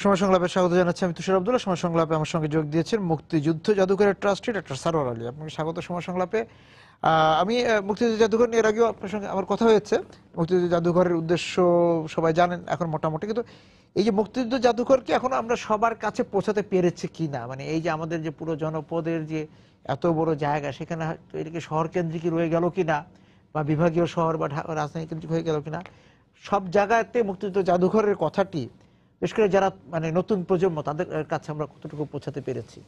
সময় সংলাপে স্বাগত জানাচ্ছি আমি তুষার আব্দুল্লাহ। সময় সংলাপে আমার সঙ্গে যোগ দিয়েছেন মুক্তিযুদ্ধ জাদুঘরের ট্রাস্টি ডক্টর সারোয়ার আলী। আপনাকে স্বাগত সময় সংলাপে। আমি মুক্তিযুদ্ধ জাদুঘর নিয়ে এর আগেও আপনার সঙ্গে আমার কথা হয়েছে। মুক্তিযুদ্ধ জাদুঘরের উদ্দেশ্য সবাই জানেন এখন মোটামুটি, কিন্তু এই যে মুক্তিযুদ্ধ জাদুঘরকে এখন আমরা সবার কাছে পৌঁছাতে পেরেছি কিনা, মানে এই যে আমাদের যে পুরো জনপদের যে এত বড় জায়গা, সেখানে এটাকে শহর কেন্দ্রিক রয়ে গেল কিনা, বা বিভাগীয় শহর বা রাজধানী কেন্দ্রিক হয়ে গেল কিনা, সব জায়গাতে মুক্তিযুদ্ধ জাদুঘরের কথাটি বিশেষ করে যারা মানে নতুন প্রজন্ম তাদের কাছে আমরা কতটুকু পৌঁছাতে পেরেছি?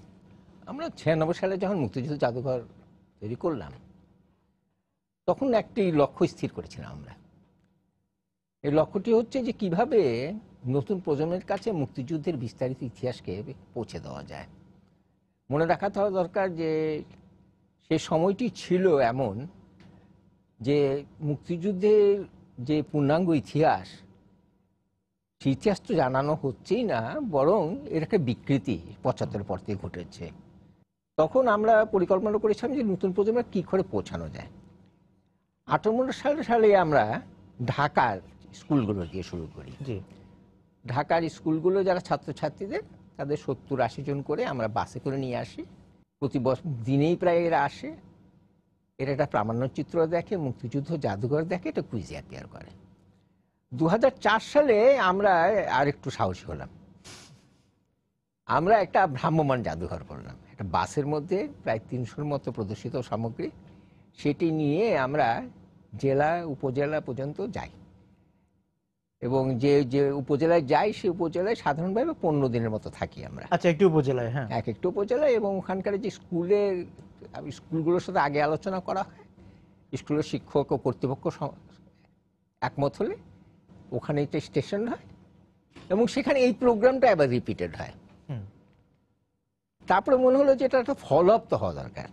আমরা 96 সালে যখন মুক্তিযুদ্ধ জাদুঘর তৈরি করলাম, তখন একটি লক্ষ্য স্থির করেছিলাম আমরা। এই লক্ষ্যটি হচ্ছে যে কিভাবে নতুন প্রজন্মের কাছে মুক্তিযুদ্ধের বিস্তারিত ইতিহাসকে পৌঁছে দেওয়া যায়। মনে রাখাতে হওয়া দরকার যে সে সময়টি ছিল এমন যে মুক্তিযুদ্ধের যে পূর্ণাঙ্গ ইতিহাস, সেই ইতিহাস তো জানানো হচ্ছেই না, বরং এর একটা বিকৃতি 75 পর থেকে ঘটেছে। তখন আমরা পরিকল্পনা করেছিলাম যে নতুন প্রজন্মের কী করে পৌঁছানো যায়। 58 সালে আমরা ঢাকার স্কুলগুলো দিয়ে শুরু করি। ঢাকার স্কুলগুলো যারা ছাত্রছাত্রীদের, তাদের 70-80 জন করে আমরা বাসে করে নিয়ে আসি। প্রতি দিনেই প্রায় এরা আসে। এরা একটা প্রামাণ্যচিত্র দেখে, মুক্তিযুদ্ধ জাদুঘর দেখে, এটা কুইজ তৈরি করে। 2004 সালে আমরা আরেকটু সাহসী হলাম। আমরা একটা ভ্রাম্যমাণ জাদুঘর করলাম, একটা বাসের মধ্যে প্রায় 300-র মতো প্রদর্শিত সামগ্রী, সেটি নিয়ে আমরা জেলা উপজেলা পর্যন্ত যাই, এবং যে যে উপজেলায় যাই সেই উপজেলায় সাধারণভাবে 15 দিনের মতো থাকি আমরা। আচ্ছা, একটি উপজেলায়? হ্যাঁ, এক একটা উপজেলায়। এবং ওখানকার যে স্কুলগুলোর সাথে আগে আলোচনা করা হয়, স্কুলের শিক্ষক ও কর্তৃপক্ষ একমত হলে ওখানে একটা স্টেশন হয়, এবং সেখানে এই প্রোগ্রামটা এবার রিপিটেড হয়। তারপরে মনে হলো যে এটা একটা ফলো আপ তো হওয়া দরকার।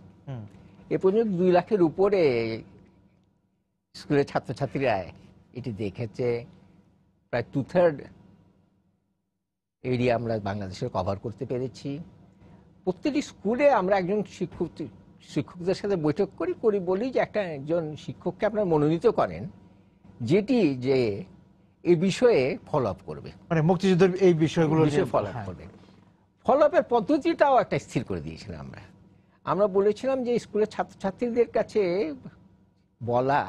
এ পর্যন্ত 2 লাখের উপরে স্কুলের ছাত্রছাত্রীরা এটি দেখেছে। প্রায় 2/3 এরিয়া আমরা বাংলাদেশের কভার করতে পেরেছি। প্রত্যেকটি স্কুলে আমরা একজন শিক্ষকদের সাথে বৈঠক করি বলি যে একজন শিক্ষককে আপনারা মনোনীত করেন যেটি যে এই বিষয়ে ফলো আপ করবে, মানে মুক্তিযুদ্ধের এই বিষয়গুলো ফলো আপ করবে। ফলো আপের পদ্ধতিটাও একটা স্থির করে দিয়েছিলাম আমরা বলেছিলাম যে স্কুলের ছাত্রছাত্রীদের কাছে বলা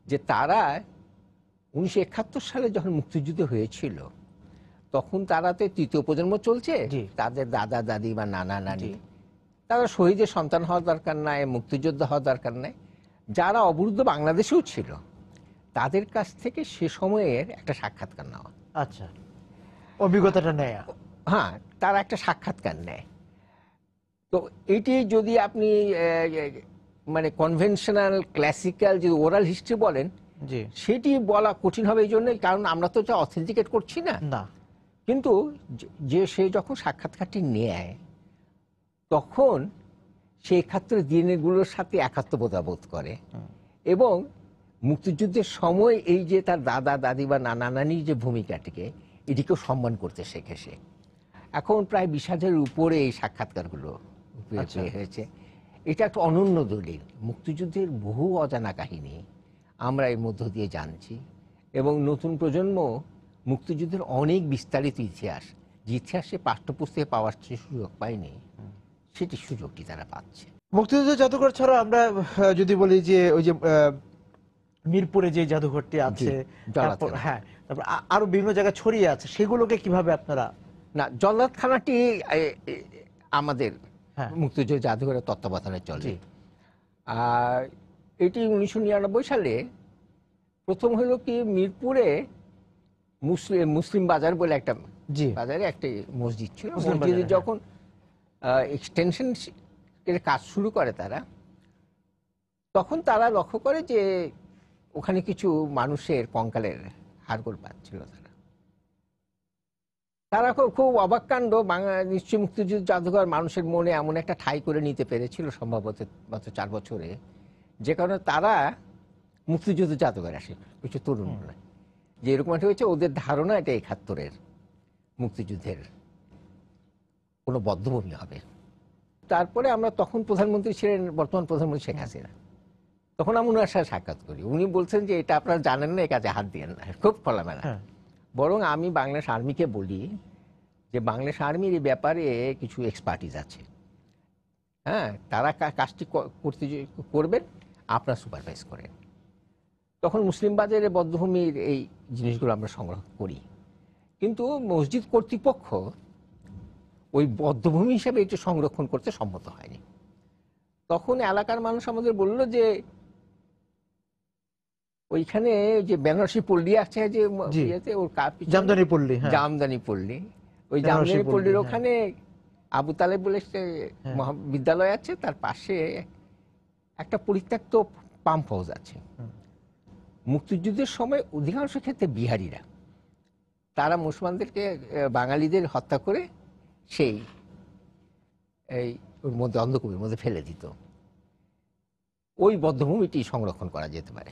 যে তারা 1971 সালে যখন মুক্তিযুদ্ধ হয়েছিল, তখন তারা তো 3য় প্রজন্ম চলছে, তাদের দাদা দাদি বা নানা নানি, তারা শহীদের সন্তান হওয়ার দরকার নাই, মুক্তিযোদ্ধা হওয়ার দরকার নাই। যারা অবরুদ্ধ বাংলাদেশেও ছিল, তাদের কাছ থেকে সে সময়ের একটা সাক্ষাৎকার নেওয়া। আচ্ছা, অভিজ্ঞতাটা নেয়। হ্যাঁ, তারা একটা সাক্ষাৎকার নেয়। তো এটি যদি আপনি মানে কনভেনশনাল ক্লাসিক্যাল যে ওরাল হিস্ট্রি বলেন, সেটি বলা কঠিন হবে এই জন্যই, কারণ আমরা তো এটা অথেন্টিকেট করছি না। কিন্তু যে সে যখন সাক্ষাৎকারটি নেয়, তখন সে 71 দিনগুলোর সাথে একাত্মবোধ বোধ করে, এবং মুক্তিযুদ্ধের সময় এই যে তার দাদা দাদি বা নানা নানির যে ভূমিকাটিকে, এটিকেও সম্মান করতে শেখে সে। এখন প্রায় 20,000-এর উপরে এই সাক্ষাৎকারগুলো হয়েছে। এটা একটা অনন্য দলিল। মুক্তিযুদ্ধের বহু অজানা কাহিনী আমরা এর মধ্য দিয়ে জানছি, এবং নতুন প্রজন্ম মুক্তিযুদ্ধের অনেক বিস্তারিত ইতিহাস, যে ইতিহাসে পাঠ্যপুস্তকে পাওয়ার সুযোগ পায়নি, সেটি সুযোগটি তারা পাচ্ছে। মুক্তিযুদ্ধ জাদুঘর ছাড়া আমরা যদি বলি যে ওই যে মিরপুরে যে জাদুঘরটি আছে, হ্যাঁ, তারপর আরো বিভিন্ন জায়গায় ছড়িয়ে আছে, সেগুলোকে কিভাবে আপনারা? না, জল্লাদখানাটি আমাদের মুক্তিযুদ্ধ জাদুঘরের তত্ত্বাবধানে চলে। আর এটি 1999 সালে প্রথম হলো কি, মিরপুরে মুসলিম বাজার বলে একটা বাজারে একটা মসজিদ ছিল। মসজিদে যখন এক্সটেনশন এর কাজ শুরু করে তারা, তখন তারা লক্ষ্য করে যে ওখানে কিছু মানুষের কঙ্কালের হাড়গোড় পাচ্ছিল। তারা খুব অবাক কাণ্ড, নিশ্চয়ই মুক্তিযুদ্ধ জাদুঘর মানুষের মনে এমন একটা ঠাঁই করে নিতে পেরেছিল সম্ভবত মাত্র 4 বছরে, যে কারণে তারা মুক্তিযুদ্ধ জাদুঘর আসে কিছু তরুণ বলে, যে এরকম একটা হয়েছে ওদের ধারণা এটা 71-এর মুক্তিযুদ্ধের কোনো বদ্ধভূমি হবে। তারপরে আমরা, তখন প্রধানমন্ত্রী ছিলেন বর্তমান প্রধানমন্ত্রী শেখ হাসিনা, তখন আমি ওনার সাথে সাক্ষাৎ করি। উনি বলছেন যে এটা আপনারা জানেন না, এই কাজে হাত দিয়েন না, খুব খোলামেলা। বরং আমি বাংলাদেশ আর্মিকে বলি যে বাংলাদেশ আর্মির এই ব্যাপারে কিছু এক্সপার্টিস আছে, হ্যাঁ, তারা কাজটি করবেন, আপনারা সুপারভাইজ করেন। তখন মুসলিম বাজারের বধ্যভূমির এই জিনিসগুলো আমরা সংগ্রহ করি, কিন্তু মসজিদ কর্তৃপক্ষ ওই বধ্যভূমি হিসেবে এটি সংরক্ষণ করতে সম্মত হয়নি। তখন এলাকার মানুষ আমাদের বলল যে ওইখানে যে বেনারসি পল্লী আছে, যে ওর জামদানি পল্লী, জামদানি পল্লী, ওই জামদানি পল্লীর ওখানে আবু তালেব বলে মহাবিদ্যালয় আছে, তার পাশে একটা পরিত্যক্ত পাম্প হাউস আছে। মুক্তিযুদ্ধের সময় অধিকাংশ ক্ষেত্রে বিহারিরা, তারা মুসলমানদেরকে, বাঙালিদের হত্যা করে সেই এই ওর মধ্যে অন্ধকূপের মধ্যে ফেলে দিত। ওই বধ্যভূমিটি সংরক্ষণ করা যেতে পারে।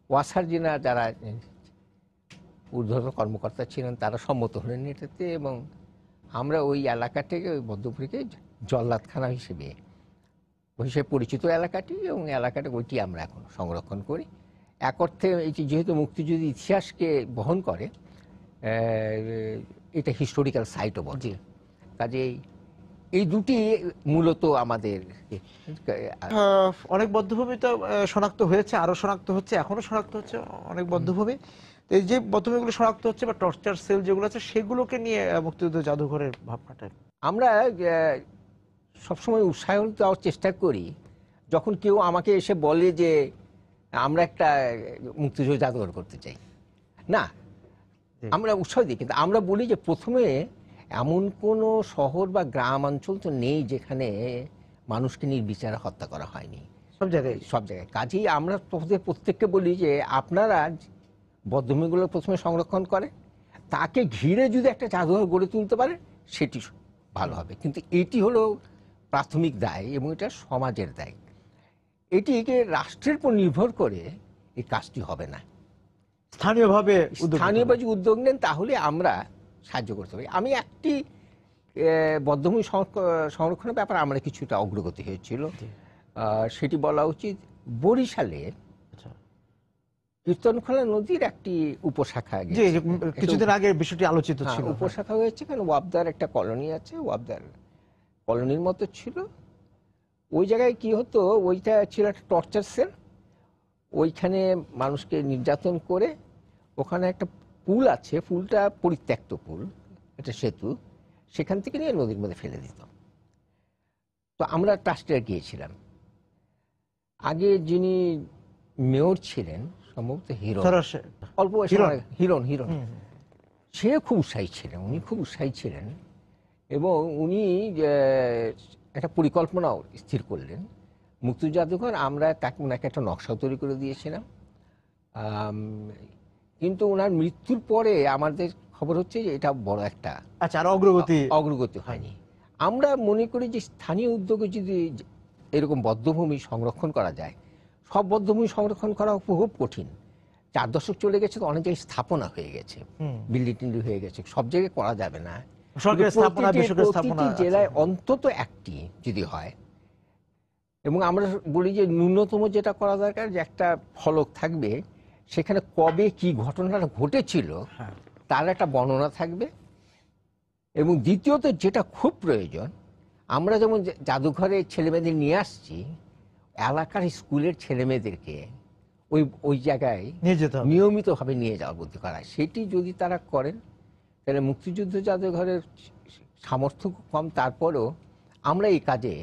ওয়াসার জিনা যারা ঊর্ধ্বতন কর্মকর্তা ছিলেন তারা সম্মত হলেন এটাতে, এবং আমরা ওই এলাকাটাকে, ওই বদ্ধভূমিকে জল্লাদখানা হিসেবে পরিচিত এলাকাটি, এবং এলাকাটা ওইটি আমরা এখন সংরক্ষণ করি। এক অর্থে এটি যেহেতু মুক্তিযুদ্ধের ইতিহাসকে বহন করে, এটা হিস্টোরিক্যাল সাইটও বটে। কাজেই এই দুটি মূলত আমাদের অনেক বধ্যভূমি তো শনাক্ত হয়েছে, আরো শনাক্ত হচ্ছে, এখনো শনাক্ত হচ্ছে অনেক বধ্যভূমি। এই যে বধ্যভূমিগুলো শনাক্ত হচ্ছে বা টর্চার সেল যেগুলো আছে, সেগুলোকে নিয়ে মুক্তিযুদ্ধ জাদুঘরের ভাবনাটা আমরা সবসময় উৎসাহ দেওয়ার চেষ্টা করি। যখন কেউ আমাকে এসে বলে যে আমরা একটা মুক্তিযুদ্ধ জাদুঘর করতে চাই, না, আমরা উৎসাহ দিই, কিন্তু আমরা বলি যে প্রথমে এমন কোনো শহর বা গ্রাম অঞ্চল তো নেই যেখানে মানুষকে নির্বিচারে হত্যা করা হয়নি, সব জায়গায়। কাজেই আমরা প্রত্যেককে বলি যে আপনারা বদ্ধভূমিগুলো প্রথমে সংরক্ষণ করে, তাকে ঘিরে যদি একটা জাদুঘর গড়ে তুলতে পারে সেটি ভালো হবে। কিন্তু এটি হলো প্রাথমিক দায়, এবং এটা সমাজের দায়। এটিকে রাষ্ট্রের উপর নির্ভর করে এই কাজটি হবে না। স্থানীয়ভাবে উদ্যোগ নেন, তাহলে আমরা সাহায্য করতে পারি। আমি একটি বদ্ধভূমি সংরক্ষণের ব্যাপারে আমরা কিছুটা অগ্রগতি হয়েছিল, সেটি বলা উচিত। বরিশালে কীর্তনখোলা নদীর একটি উপশাখা, কিছুদিন আগে বিষয়টি আলোচিত ছিল, উপশাখা হয়েছে। কারণ ওয়াবদার একটা কলোনি আছে, ওয়াবদার কলোনির মতো ছিল। ওই জায়গায় কি হতো, ওইটা ছিল একটা টর্চার সেল। ওইখানে মানুষকে নির্যাতন করে, ওখানে একটা পুল আছে, পুলটা পরিত্যক্ত পুল, একটা সেতু, সেখান থেকে নিয়ে নদীর মধ্যে ফেলে দিত। তো আমরা ট্রাস্টে গিয়েছিলাম। আগে যিনি মেয়র ছিলেন সম্ভবত হিরণ, সে খুব উৎসাহী ছিলেন, উনি খুব উৎসাহী ছিলেন, এবং উনি একটা পরিকল্পনাও স্থির করলেন মুক্তিযুদ্ধ জাদুঘর। আমরা ওনাকে একটা নকশাও তৈরি করে দিয়েছিলাম, কিন্তু ওনার মৃত্যুর পরে আমাদের খবর হচ্ছে যে এটা বড় একটা অগ্রগতি হয়নি। আমরা মনে করি যে স্থানীয় উদ্যোগে যদি এরকম বদ্ধভূমি সংরক্ষণ করা যায়, সব বদ্ধভূমি সংরক্ষণ করা খুব কঠিন। 4 দশক চলে গেছে, তো অনেক জায়গায় স্থাপনা হয়ে গেছে, বিল্ডিং টিল্ডিং হয়ে গেছে, সব জায়গায় করা যাবে না। প্রতিটি জেলায় অন্তত একটি যদি হয়, এবং আমরা বলি যে ন্যূনতম যেটা করা দরকার, যে একটা ফলক থাকবে, সেখানে কবে কি ঘটনাটা ঘটেছিল তার একটা বর্ণনা থাকবে। এবং দ্বিতীয়ত যেটা খুব প্রয়োজন, আমরা যেমন জাদুঘরে ছেলেমেয়েদের নিয়ে আসছি, এলাকার স্কুলের ছেলেমেয়েদেরকে ওই জায়গায় নিয়মিতভাবে নিয়ে যাওয়ার বুদ্ধি করা, সেটি যদি তারা করেন, তাহলে মুক্তিযুদ্ধ জাদুঘরের সামর্থ্য কম, তারপরেও আমরা এই কাজে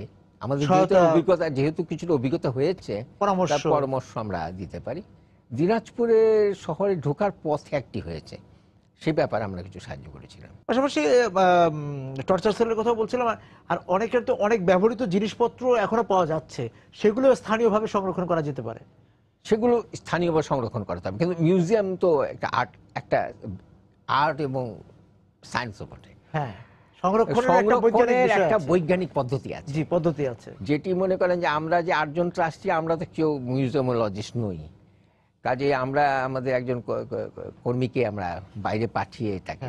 আমাদের অভিজ্ঞতা, যেহেতু কিছুটা অভিজ্ঞতা হয়েছে, পরামর্শ আমরা দিতে পারি। দিনাজপুরের শহরে ঢোকার পথ একটি হয়েছে, সে ব্যাপারে আমরা কিছু সাহায্য করেছিলাম। পাশাপাশি টর্চার সেলের কথা বলছিলাম, আর অনেকের তো অনেক ব্যবহৃত জিনিসপত্র এখনো পাওয়া যাচ্ছে, সেগুলো স্থানীয়ভাবে সংরক্ষণ করা যেতে পারে। সেগুলো স্থানীয়ভাবে সংরক্ষণ করতে হবে, কিন্তু মিউজিয়াম তো একটা আর্ট এবং সায়েন্সও বটে। হ্যাঁ, সংরক্ষণের একটা বৈজ্ঞানিক পদ্ধতি আছে, যেটি মনে করেন যে আমরা যে 8 জন ট্রাস্টি, আমরা তো কেউ মিউজিয়ামোলজিস্ট নই। কাজে আমরা আমাদের একজন কর্মীকে আমরা বাইরে পাঠিয়ে তাকে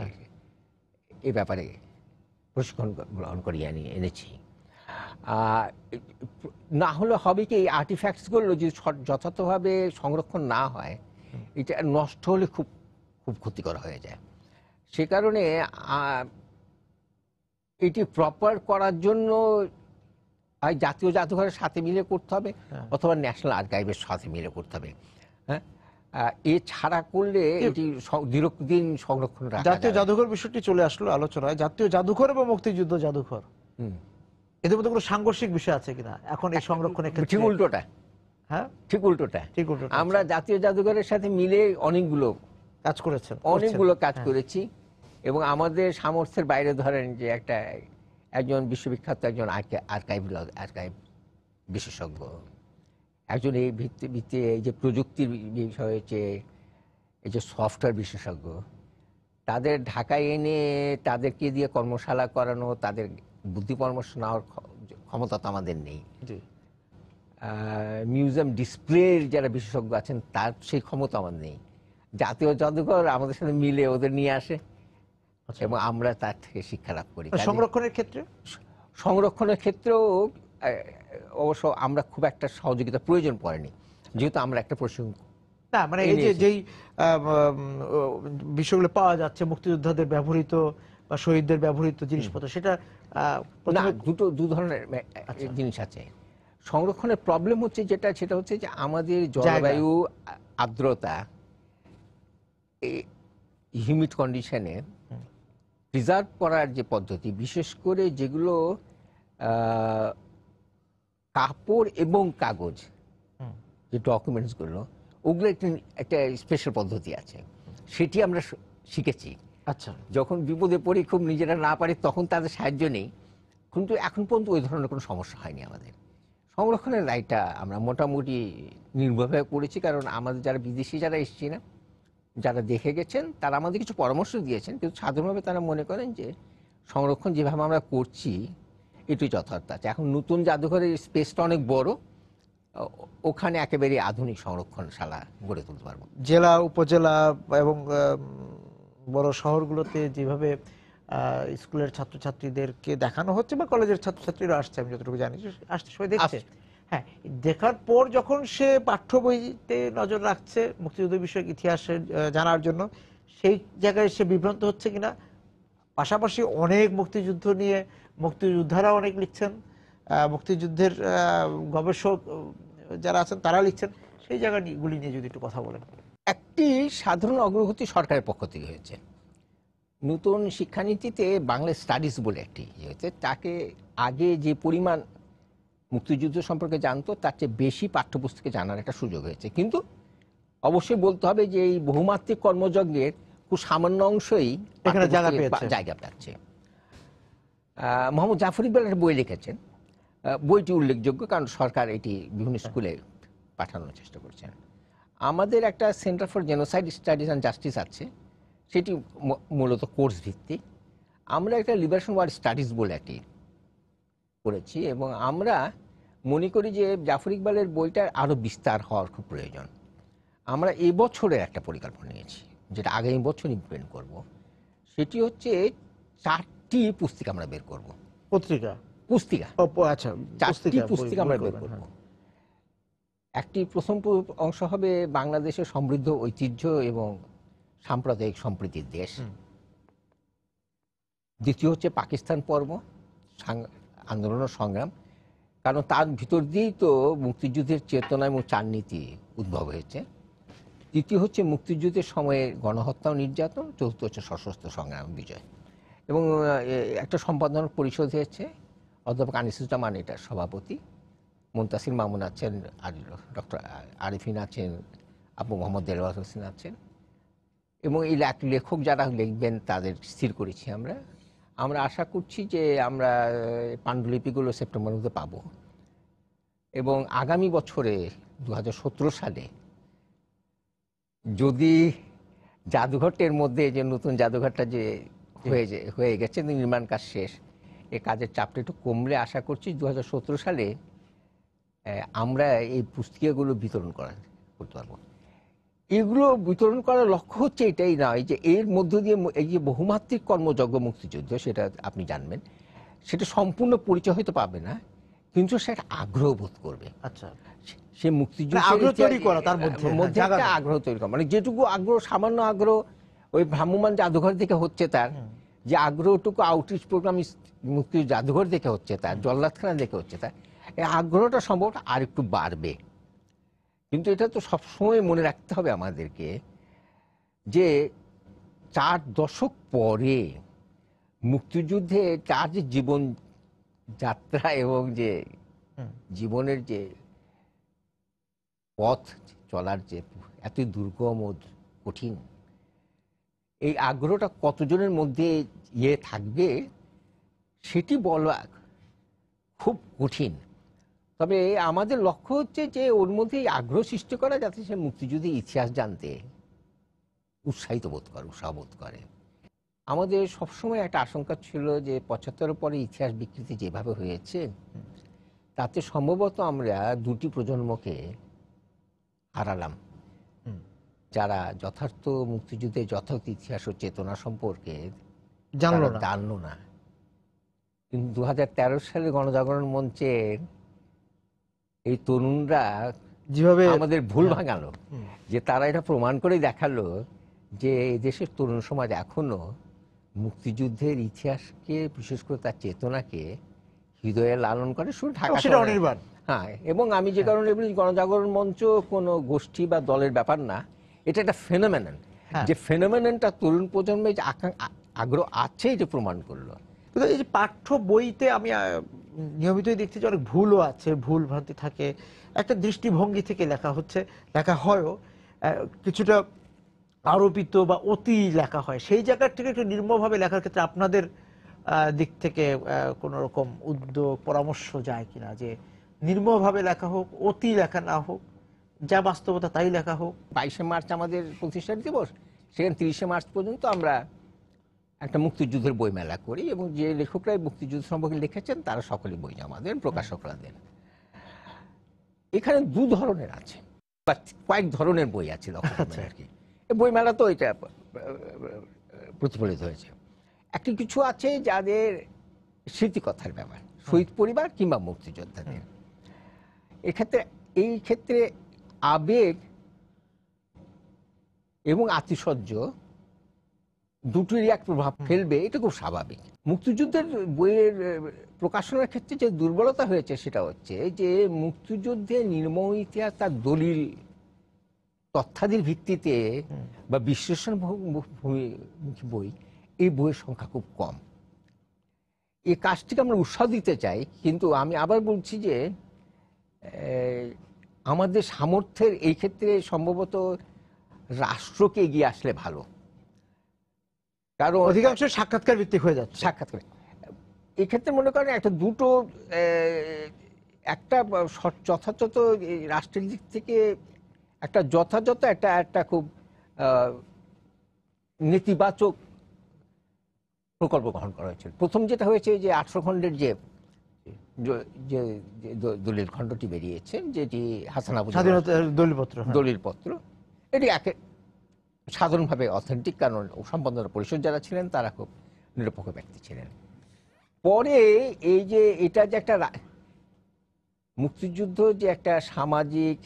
এই ব্যাপারে প্রশিক্ষণ গ্রহণ করিয়ে এনেছি। না হলে হবে কি, এই আর্টিফ্যাক্টসগুলো যদি যথাযথভাবে সংরক্ষণ না হয়, এটা নষ্ট হলে খুব খুব ক্ষতিকর হয়ে যায়। সে কারণে এটি প্রপার করার জন্য হয় জাতীয় জাদুঘরের সাথে মিলে করতে হবে, অথবা ন্যাশনাল আর্কাইভের সাথে মিলে করতে হবে। হ্যাঁ, এছাড়া করলে এটি দীর্ঘদিন সংরক্ষণ রাখা জাতীয় যাবে। জাদুঘর বিষয়টি চলে আসলো আলোচনায়। জাতীয় জাদুঘর এবং মুক্তিযুদ্ধ জাদুঘর, এদের মধ্যে কোনো সাংঘর্ষিক বিষয় আছে কিনা এখন এই সংরক্ষণের ক্ষেত্রে? ঠিক উল্টোটা। হ্যাঁ, ঠিক উল্টোটা। ঠিক উল্টোটা। আমরা জাতীয় জাদুঘরের সাথে মিলে অনেকগুলো কাজ করেছেন, কাজ করেছি, এবং আমাদের সামর্থ্যের বাইরে ধরেন যে একজন বিশ্ববিখ্যাত একজন আর্কাইভ বিশেষজ্ঞ, একজন এই ভিত্তিতে এই যে প্রযুক্তির বিষয়ে এই যে সফটওয়্যার বিশেষজ্ঞ, তাদের ঢাকায় এনে তাদেরকে দিয়ে কর্মশালা করানো, তাদের বুদ্ধি পরামর্শ নেওয়ার ক্ষমতা তো আমাদের নেই। মিউজিয়াম ডিসপ্লের যারা বিশেষজ্ঞ আছেন তার সেই ক্ষমতা আমাদের নেই। জাতীয় জাদুঘর আমাদের সাথে মিলে ওদের নিয়ে আসে এবং আমরা তার থেকে শিক্ষা লাভ করি। সংরক্ষণের ক্ষেত্রেও অবশ্য আমরা খুব একটা সহযোগিতা প্রয়োজন পড়েনি, যেহেতু আমরা একটা প্রশিক্ষণ না, মানে এই যে যেই বিষয়গুলো পাওয়া যাচ্ছে মুক্তিযোদ্ধাদের ব্যবহৃত বা শহীদদের ব্যবহৃত জিনিসপত্র, সেটা দু ধরনের জিনিস আছে। সংরক্ষণের প্রবলেম হচ্ছে সেটা হচ্ছে যে আমাদের জলবায়ু, আর্দ্রতা, হিউমিড কন্ডিশনে প্রিজার্ভ করার যে পদ্ধতি, বিশেষ করে যেগুলো কাপড় এবং কাগজ যে ডকুমেন্টসগুলো, ওগুলো একটা স্পেশাল পদ্ধতি আছে, সেটি আমরা শিখেছি। আচ্ছা, যখন বিপদে পড়ি, খুব নিজেরা না পারি, তখন তাদের সাহায্য নেই, কিন্তু এখন পর্যন্ত ওই ধরনের কোনো সমস্যা হয়নি আমাদের। সংরক্ষণের দায়টা আমরা মোটামুটি নির্ভরভাবে করেছি, কারণ আমাদের যারা বিদেশি যারা এসেছি না, যারা দেখে গেছেন, তারা আমাদের কিছু পরামর্শ দিয়েছেন, কিন্তু সাধারণভাবে তারা মনে করেন যে সংরক্ষণ যেভাবে আমরা করছি এটি যথার্থ আছে। এখন নতুন জাদুঘরের স্পেসটা অনেক বড়, ওখানে একেবারে আধুনিক সংরক্ষণশালা গড়ে তুলতে পারবো। জেলা, উপজেলা এবং বড় শহরগুলোতে যেভাবে স্কুলের ছাত্রছাত্রীদেরকে দেখানো হচ্ছে বা কলেজের ছাত্রছাত্রীরা আসছে, আমি যতটুকু জানি আসতে সবাই দেখছে, হ্যাঁ, দেখার পর যখন সে পাঠ্য বইতে নজর রাখছে মুক্তিযুদ্ধ বিষয়ক ইতিহাসের জানার জন্য, সেই জায়গায় সে বিভ্রান্ত হচ্ছে কিনা। পাশাপাশি অনেক মুক্তিযুদ্ধ নিয়ে মুক্তিযোদ্ধারা অনেক লিখছেন, মুক্তিযুদ্ধের গবেষক যারা আছেন তারা লিখছেন, সেই জায়গাগুলি নিয়ে যদি একটু কথা বলেন। একটি সাধারণ অগ্রগতি সরকারের পক্ষ থেকে হয়েছে। নতুন শিক্ষানীতিতে বাংলা স্টাডিজ বলে একটি হয়েছে, তাকে আগে যে পরিমাণ মুক্তিযুদ্ধ সম্পর্কে জানতো তার চেয়ে বেশি পাঠ্যপুস্তকে জানার একটা সুযোগ হয়েছে। কিন্তু অবশ্যই বলতে হবে যে এই বহুমাত্রিক কর্মযজ্ঞের খুব সামান্য অংশই জায়গা পাচ্ছে। মোহাম্মদ জাফর ইকবাল একটা বই লিখেছেন, বইটি উল্লেখযোগ্য কারণ সরকার এটি বিভিন্ন স্কুলে পাঠানোর চেষ্টা করছেন। আমাদের একটা centre for genocide studies and justice আছে, সেটি মূলত কোর্স ভিত্তিক। আমরা একটা লিবারেশন ওয়ার স্টাডিজ বলে একটি করেছি, এবং আমরা মনে করি যে জাফর ইকবালের বইটার আরও বিস্তার হওয়ার খুব প্রয়োজন। আমরা এবছরের একটা পরিকল্পনা নিয়েছি, যেটা আগামী বছর ইমপ্লিমেন্ট করব। সেটি হচ্ছে 4টি পুস্তিকা আমরা বের করব। পুস্তিকা, আচ্ছা, 4টি পুস্তিকা আমরা বের করব। একটি প্রথম অংশ হবে বাংলাদেশের সমৃদ্ধ ঐতিহ্য এবং সাম্প্রদায়িক সম্প্রীতির দেশ। দ্বিতীয় হচ্ছে পাকিস্তান পর্ব, আন্দোলন ও সংগ্রাম, কারণ তার ভিতর দিয়েই তো মুক্তিযুদ্ধের চেতনা এবং চালনীতি উদ্ভব হয়েছে। তৃতীয় হচ্ছে মুক্তিযুদ্ধের সময়ে গণহত্যা ও নির্যাতন। চতুর্থ হচ্ছে সশস্ত্র সংগ্রাম বিজয়। এবং একটা সম্পাদনা পরিষদ হয়েছে, অধ্যাপক আনিসুজ্জামান এটার সভাপতি, মুনতাসির মামুন আছেন, আর ডক্টর আরিফিন আছেন, আবু মোহাম্মদ দেলওয়ার হোসেন আছেন, এবং এই লেখক যারা লিখবেন তাদের স্থির করেছি আমরা। আমরা আশা করছি যে আমরা পাণ্ডুলিপিগুলো সেপ্টেম্বরের মধ্যে পাবো, এবং আগামী বছরে 2017 সালে যদি জাদুঘরটার মধ্যে যে নতুন জাদুঘরটা যে হয়ে গেছে, নির্মাণ কাজ শেষ, এই কাজের চাপটা একটু কমলে আশা করছি 2017 সালে আমরা এই পুস্তিকাগুলো বিতরণ করতে পারবো। এগুলো বিতরণ করার লক্ষ্য হচ্ছে এটাই নয় যে এর মধ্য দিয়ে এই যে বহুমাত্রিক কর্মযজ্ঞ মুক্তিযুদ্ধ, সেটা আপনি জানবেন, সেটা সম্পূর্ণ পরিচয় হয়তো পাবে না, কিন্তু সে একটা আগ্রহ বোধ করবে। আচ্ছা, সে মুক্তিযুদ্ধ আগ্রহ তৈরি করা, তার মধ্যে একটা আগ্রহ তৈরি করা, মানে যেটুকু আগ্রহ, সামান্য আগ্রহ ওই ভ্রাম্যমাণ জাদুঘর থেকে হচ্ছে তার, যে আগ্রহটুকু আউটরিচ প্রোগ্রাম মুক্তি জাদুঘর দেখে হচ্ছে তার, জল্লাদখানা দেখে হচ্ছে তার, এই আগ্রহটা সম্ভবত আর একটু বাড়বে। কিন্তু এটা তো সবসময় মনে রাখতে হবে আমাদেরকে যে 4 দশক পরে মুক্তিযুদ্ধে তার যে জীবন যাত্রা এবং যে জীবনের যে পথ চলার যে এত দুর্গম ও কঠিন, এই আগ্রহটা কতজনের মধ্যে থাকবে সেটি বলা খুব কঠিন। তবে আমাদের লক্ষ্য হচ্ছে যে ওর মধ্যে এই আগ্রহ সৃষ্টি করা, যাতে সে মুক্তিযুদ্ধের ইতিহাস জানতে উৎসাহিত বোধ করে, উৎসাহ বোধ করে। আমাদের সবসময় একটা আশঙ্কা ছিল যে 75 পরে ইতিহাস বিকৃতি যেভাবে হয়েছে, তাতে সম্ভবত আমরা 2টি প্রজন্মকে হারালাম, যারা যথার্থ মুক্তিযুদ্ধের যথার্থ ইতিহাস ও চেতনা সম্পর্কে জানলো না। কিন্তু 2013 সালে গণজাগরণ মঞ্চের এই তরুণরা যেভাবে আমাদের ভুল ভাঙালো, যে তারা এটা প্রমাণ করে দেখালো যে এই দেশের তরুণ সমাজ এখনো মুক্তিযুদ্ধের ইতিহাসকে, বিশেষ করে তার চেতনাকে হৃদয়ে লালন করে, শুধু ঢাকা অনির্বাণ। হ্যাঁ, এবং আমি যে কারণে বলি গণজাগরণ মঞ্চ কোনো গোষ্ঠী বা দলের ব্যাপার না, এটা একটা ফেনোমেনন। যে ফেনোমেননটা তরুণ প্রজন্মে যে আগ্রহ আছে এটা প্রমাণ করলো। এই যে পাঠ্য বইতে আমি নিয়মিতই দেখছি যে অনেক ভুলও আছে, ভুল ভ্রান্তি থাকে, একটা দৃষ্টিভঙ্গি থেকে লেখা হচ্ছে, লেখা হয়ও, কিছুটা আরোপিত বা অতি লেখা হয়। সেই জায়গার থেকে একটু নির্মমভাবে লেখার ক্ষেত্রে আপনাদের দিক থেকে কোনো রকম উদ্যোগ, পরামর্শ যায় কিনা, যে নির্মমভাবে লেখা হোক, অতি লেখা না হোক, যা বাস্তবতা তাই লেখা হোক? 22শে মার্চ আমাদের প্রতিষ্ঠা দিবস, সেখানে 30শে মার্চ পর্যন্ত আমরা একটা মুক্তিযুদ্ধের বইমেলা করি, এবং যে লেখকরাই মুক্তিযুদ্ধ সম্পর্কে লিখেছেন তারা সকলে বই জমা দেন, প্রকাশকরা দেন। এখানে 2 ধরনের আছে, বা কয়েক ধরনের বই আছে আর কি। বইমেলা তো এটা প্রতিফলিত হয়েছে। একটি কিছু আছে যাদের স্মৃতিকথার ব্যাপার, শহীদ পরিবার কিংবা মুক্তিযোদ্ধাদের। এই ক্ষেত্রে আবেগ এবং আতিশয্য দুটোরই এক প্রভাব ফেলবে, এটা খুব স্বাভাবিক। মুক্তিযুদ্ধের বইয়ের প্রকাশনার ক্ষেত্রে যে দুর্বলতা হয়েছে সেটা হচ্ছে যে মুক্তিযুদ্ধের নির্মম ইতিহাস তার দলিল তথ্যাদির ভিত্তিতে বা বিশ্লেষণ বই, এই বইয়ের সংখ্যা খুব কম। এই কাজটিকে আমরা উৎসাহ দিতে চাই, কিন্তু আমি আবার বলছি যে আমাদের সামর্থ্যের এই ক্ষেত্রে সম্ভবত রাষ্ট্রকে এগিয়ে আসলে ভালো, কারণ অধিকাংশ সাক্ষাৎকার ভিত্তিক হয়ে যাচ্ছে। সাক্ষাৎকার এই ক্ষেত্রে মনে করেন একটা দুটো, একটা যথাযথ রাষ্ট্রের দিক থেকে একটা যথাযথ একটা খুব নেতিবাচক প্রকল্প গ্রহণ করা হয়েছিল। প্রথম যেটা হয়েছে যে 18 খণ্ডের যে দলিল খণ্ডটি বেরিয়েছে, যেটি হাসান আবু দলিলপত্র, এটি সাধারণভাবে অথেন্টিক, কারণ সম্পাদনা পরিষদ যারা ছিলেন তারা খুব নিরপেক্ষ ব্যক্তি ছিলেন। পরে এই যে এটা যে একটা মুক্তিযুদ্ধ যে একটা সামাজিক,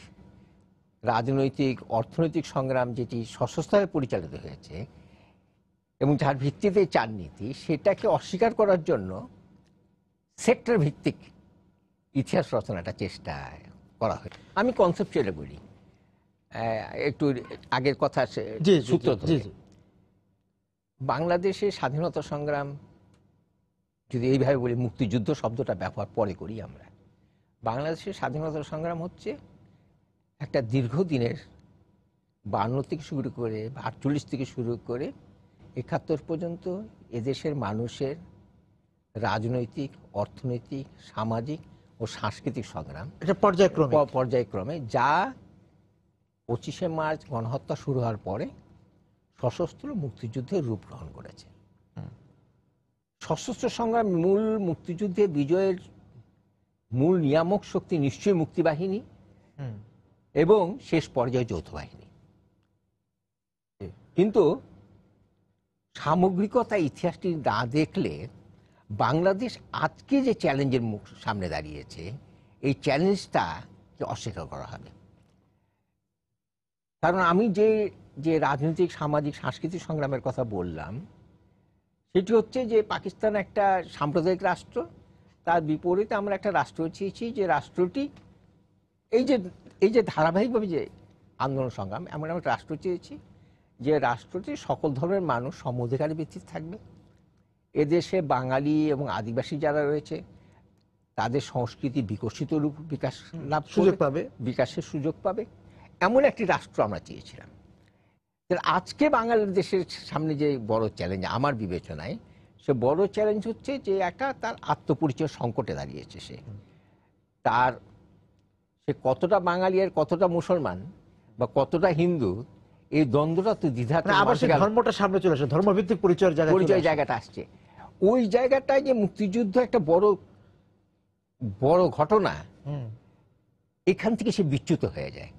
রাজনৈতিক, অর্থনৈতিক সংগ্রাম যেটি সশস্ত্রভাবে পরিচালিত হয়েছে এবং যার ভিত্তিতে চার নীতি, সেটাকে অস্বীকার করার জন্য সেক্টর ভিত্তিক ইতিহাস রচনাটা চেষ্টা করা হয়। আমি কনসেপচুয়ালি বলি, একটু আগের কথা সূত্র ধরে, বাংলাদেশের স্বাধীনতা সংগ্রাম যদি এইভাবে বলি, মুক্তিযুদ্ধ শব্দটা ব্যবহার পরে করি আমরা, বাংলাদেশের স্বাধীনতা সংগ্রাম হচ্ছে একটা দীর্ঘদিনের 52 থেকে শুরু করে 48 থেকে শুরু করে 71 পর্যন্ত এদেশের মানুষের রাজনৈতিক, অর্থনৈতিক, সামাজিক ও সাংস্কৃতিক সংগ্রাম, এটা পর্যায়ক্রমে যা 25শে মার্চ গণহত্যা শুরু হওয়ার পরে সশস্ত্র মুক্তিযুদ্ধের রূপ গ্রহণ করেছে। সশস্ত্র সংগ্রাম মূল মুক্তিযুদ্ধে বিজয়ের মূল নিয়ামক শক্তি নিশ্চয়ই মুক্তিবাহিনী এবং শেষ পর্যায়ে যৌথ বাহিনী। কিন্তু সামগ্রিকতা ইতিহাসটি না দেখলে বাংলাদেশ আজকে যে চ্যালেঞ্জের মুখ সামনে দাঁড়িয়েছে, এই চ্যালেঞ্জটাকে অস্বীকার করা হবে। কারণ আমি যে যে রাজনৈতিক সামাজিক সাংস্কৃতিক সংগ্রামের কথা বললাম, সেটি হচ্ছে যে পাকিস্তান একটা সাম্প্রদায়িক রাষ্ট্র, তার বিপরীতে আমরা একটা রাষ্ট্র চেয়েছি যে রাষ্ট্রটি এই যে ধারাবাহিকভাবে যে আন্দোলন সংগ্রাম, এমন একটা রাষ্ট্র চেয়েছি যে রাষ্ট্রটি সকল ধর্মের মানুষ সম অধিকারের ভিত্তিতে থাকবে। এদেশে বাঙালি এবং আদিবাসী যারা রয়েছে তাদের সংস্কৃতি বিকশিত রূপ বিকাশ লাভ সুযোগ পাবে, বিকাশের সুযোগ পাবে, এমন একটি রাষ্ট্র আমরা চেয়েছিলাম। আজকে বাংলাদেশের সামনে যে বড় চ্যালেঞ্জ আমার বিবেচনায়, সে বড় চ্যালেঞ্জ হচ্ছে যে একটা তার আত্মপরিচয় সংকটে দাঁড়িয়েছে। সে কতটা বাঙালি আর কতটা মুসলমান বা কতটা হিন্দু, এই দ্বন্দ্বটা তো দ্বিধা, আবার সেই ধর্মটা সামনে চলে আসে, ধর্মভিত্তিক পরিচয়ের জায়গাটা আসছে। ওই জায়গাটায় যে মুক্তিযুদ্ধ একটা বড় ঘটনা, এখান থেকে সে বিচ্যুত হয়ে যায়।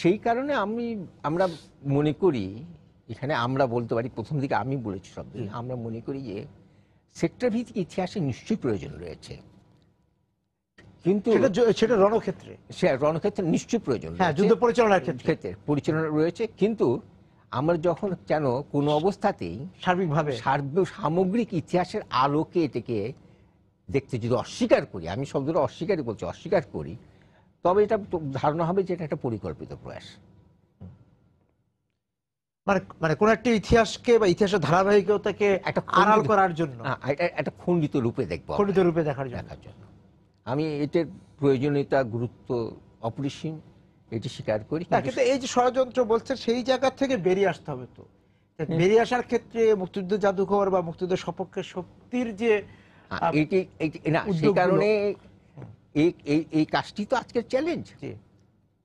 সেই কারণে আমরা মনে করি, এখানে আমরা বলতে পারি, প্রথম দিকে আমি বলেছি শব্দ, আমরা মনে করি যে সেক্টর ভিত্তিক ইতিহাসে নিশ্চয়ই প্রয়োজন রয়েছে, কিন্তু সেটা রণক্ষেত্রে নিশ্চয়ই প্রয়োজন, যুদ্ধ পরিচালনার ক্ষেত্রে পরিচালনা রয়েছে। কিন্তু আমরা যখন কেন কোনো অবস্থাতেই সামগ্রিক ইতিহাসের আলোকে এটাকে দেখতে যদি অস্বীকার করি, আমি শব্দটা অস্বীকারই বলছি, অস্বীকার করি, তবে এটা ধারণা হবে যে এটা একটা পরিকল্পিত প্রয়াস। মানে কোন একটা ইতিহাসকে বা ইতিহাসের ধারাবাহিকতাকে আড়াল করার জন্য, একটা খণ্ডিত রূপে দেখবো, খণ্ডিত রূপে দেখার জন্য আমি এটার প্রয়োজনীয়তা, গুরুত্ব অপরিসীম, এটি স্বীকার করি। কিন্তু এই যে ষড়যন্ত্র বলছে, সেই জায়গা থেকে বেরিয়ে আসতে হবে। তো বেরিয়ে আসার ক্ষেত্রে মুক্তিযুদ্ধ জাদুঘর বা মুক্তিযুদ্ধের সপক্ষে শক্তির যে সেই কারণে এই কাজটি তো আজকের চ্যালেঞ্জ।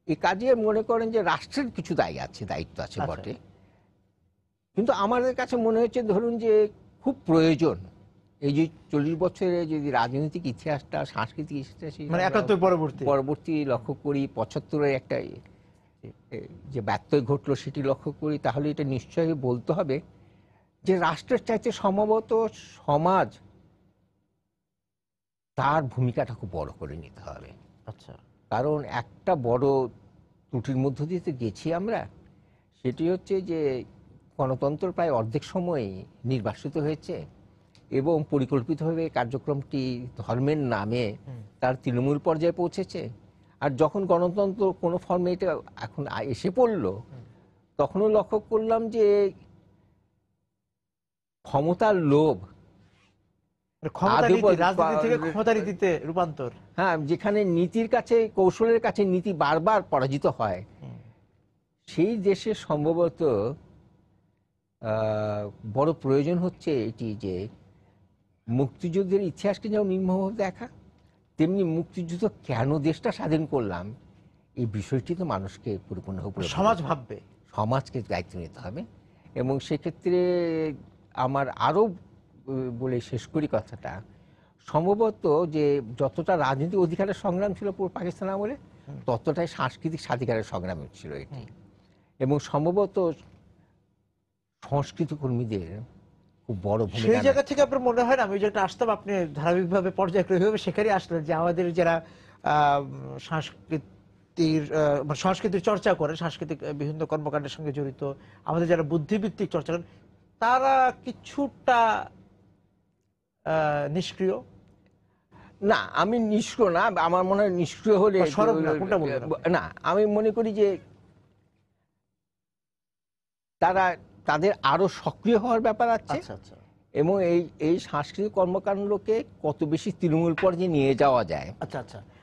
এই কাজে মনে করেন যে রাষ্ট্রের কিছু দায়িত্ব আছে বটে, কিন্তু আমাদের কাছে মনে হচ্ছে ধরুন যে খুব প্রয়োজন এই যে 40 বছরের যদি রাজনৈতিক ইতিহাসটা, সাংস্কৃতিক ইতিহাস পরবর্তী লক্ষ্য করি, 75-এর একটা যে ব্যত্যয় ঘটলো সেটি লক্ষ্য করি, তাহলে এটা নিশ্চয়ই বলতে হবে যে রাষ্ট্রের চাইতে সম্ভবত সমাজ তার ভূমিকাটা খুব বড় করে নিতে হবে। আচ্ছা, কারণ একটা বড় ত্রুটির মধ্য দিয়ে গেছি আমরা, সেটি হচ্ছে যে গণতন্ত্র প্রায় অর্ধেক সময়ই নির্বাসিত হয়েছে এবং পরিকল্পিতভাবে কার্যক্রমটি ধর্মের নামে তার তৃণমূল পর্যায়ে পৌঁছেছে। আর যখন গণতন্ত্র কোনো ফর্মে এটা এখন এসে পড়ল, তখনও লক্ষ্য করলাম যে ক্ষমতার লোভ, রূপান্তর, হ্যাঁ, যেখানে নীতির কাছে, কৌশলের কাছে নীতি বারবার পরাজিত হয়, সেই দেশে সম্ভবত বড় প্রয়োজন হচ্ছে এটি যে মুক্তিযুদ্ধের ইতিহাসকে যেমন নির্মমভাবে দেখা, তেমনি মুক্তিযুদ্ধ কেন দেশটা স্বাধীন করলাম এই বিষয়টি তো মানুষকে পরিপূর্ণভাবে সমাজকে দায়িত্ব নিতে হবে। এবং সেক্ষেত্রে আমার আরও বলে শেষ করি কথাটা, সম্ভবত যে যতটা রাজনৈতিক অধিকারের সংগ্রাম ছিল পূর্ব পাকিস্তান আমলে, ততটাই সাংস্কৃতিক স্বাধিকারের সংগ্রাম ছিল এটি। এবং সম্ভবত সংস্কৃতি কর্মীদের খুব বড় ভূমিকা। সেই জায়গা থেকে আপনার মনে হয় না, আমি যেটা আসতাম, আপনি ধারাবাহিকভাবে পর্যায়ক্রমিকভাবে সেখানে আসলেন, যে আমাদের যারা সংস্কৃতির চর্চা করে, সাংস্কৃতিক বিভিন্ন কর্মকাণ্ডের সঙ্গে জড়িত, আমাদের যারা বুদ্ধিভিত্তিক চর্চা করেন, তারা কিছুটা নিষ্ক্রিয়। না, আমি নিষ্ক্রিয় না, আমার মনে হয় নিষ্ক্রিয় হলে না, আমি মনে করি যে তাদের আরো সক্রিয় হওয়ার ব্যাপার আছে। এবং এই সাংস্কৃতিক কর্মকাণ্ডকে কত বেশি তৃণমূল পর্যায়ে নিয়ে যাওয়া যায়,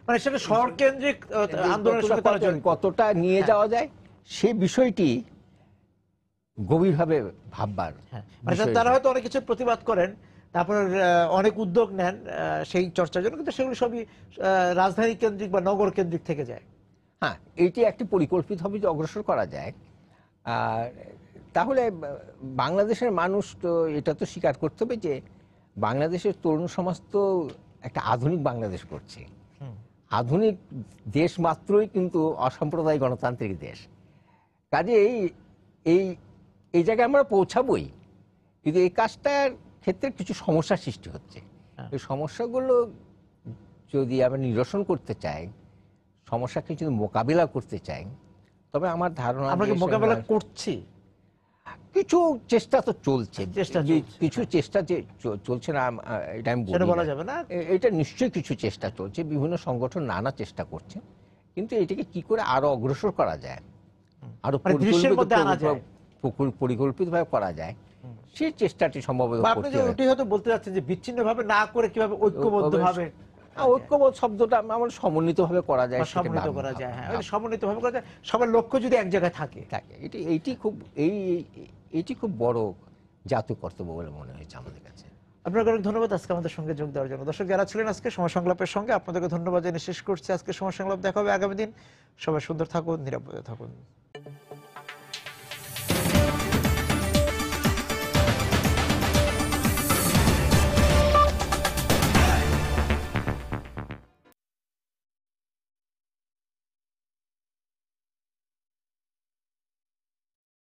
মানে সেটা শহর কেন্দ্রিক আন্দোলনের সাথে কতটা নিয়ে যাওয়া যায়, সে বিষয়টি গভীরভাবে ভাববার। তারা হয়তো অনেক কিছু প্রতিবাদ করেন, তারপর অনেক উদ্যোগ নেন সেই চর্চার জন্য, কিন্তু সেগুলো সবই রাজধানী কেন্দ্রিক বা নগর কেন্দ্রিক থেকে যায়। হ্যাঁ, এটি একটি পরিকল্পিতভাবে অগ্রসর করা যায়। আর তাহলে বাংলাদেশের মানুষ তো এটা তো স্বীকার করতে হবে যে বাংলাদেশের তরুণ সমাজ তো একটা আধুনিক বাংলাদেশ করছে। আধুনিক দেশ মাত্রই কিন্তু অসাম্প্রদায়িক গণতান্ত্রিক দেশ। কাজেই এই জায়গায় আমরা পৌঁছাবই, কিন্তু এই কাজটার ক্ষেত্রে কিছু সমস্যার সৃষ্টি হচ্ছে। এই সমস্যাগুলো যদি আমরা নিরসন করতে চাই, সমস্যাকে যদি মোকাবিলা করতে চাই, তবে আমার ধারণা আমরা কি মোকাবিলা করছি? কিছু চেষ্টা তো চলছে, চেষ্টা যে চলছে, কিছু চেষ্টা যে চলছে না এটা আমি সেটা বলি বলা না। যাবে না। এটা নিশ্চয়ই কিছু চেষ্টা চলছে, বিভিন্ন সংগঠন নানা চেষ্টা করছে, কিন্তু এটাকে কি করে আরো অগ্রসর করা যায়, আরো মানে দৃশ্যের মধ্যে আনা যায়। পরিকল্পিতভাবে করা যায়, সেই চেষ্টাটি সম্ভবত বা আপনি করতে যে হবে। ওটাই হয়তো বলতে চাচ্ছেন যে বিচ্ছিন্নভাবে না করে কিভাবে ঐক্যবদ্ধভাবে ঐক্যবোধ শব্দটা আমার সমন্বিতভাবে করা যায়, বা সেটা সমন্বিত ভাব- করা ভাব- যায়, হ্যাঁ ভাব- সমন্বিতভাবে করা যায়, সবার লক্ষ্য যদি এক জায়গায় থাকে। থাকে। এইটি খুব এইটি খুব বড় জাতীয় কর্তব্য বলে মনে হয়েছে আমাদের কাছে। আপনাকে অনেক ধন্যবাদ আজকে আমাদের সঙ্গে যোগ দেওয়ার জন্য। দর্শক যারা ছিলেন আজকে সময় সংলাপের সঙ্গে, আপনাদেরকে ধন্যবাদ জানিয়ে শেষ করছি আজকে সময় সংলাপ। দেখা হবে আগামী দিন। সবাই সুন্দর থাকুন, নিরাপদে থাকুন।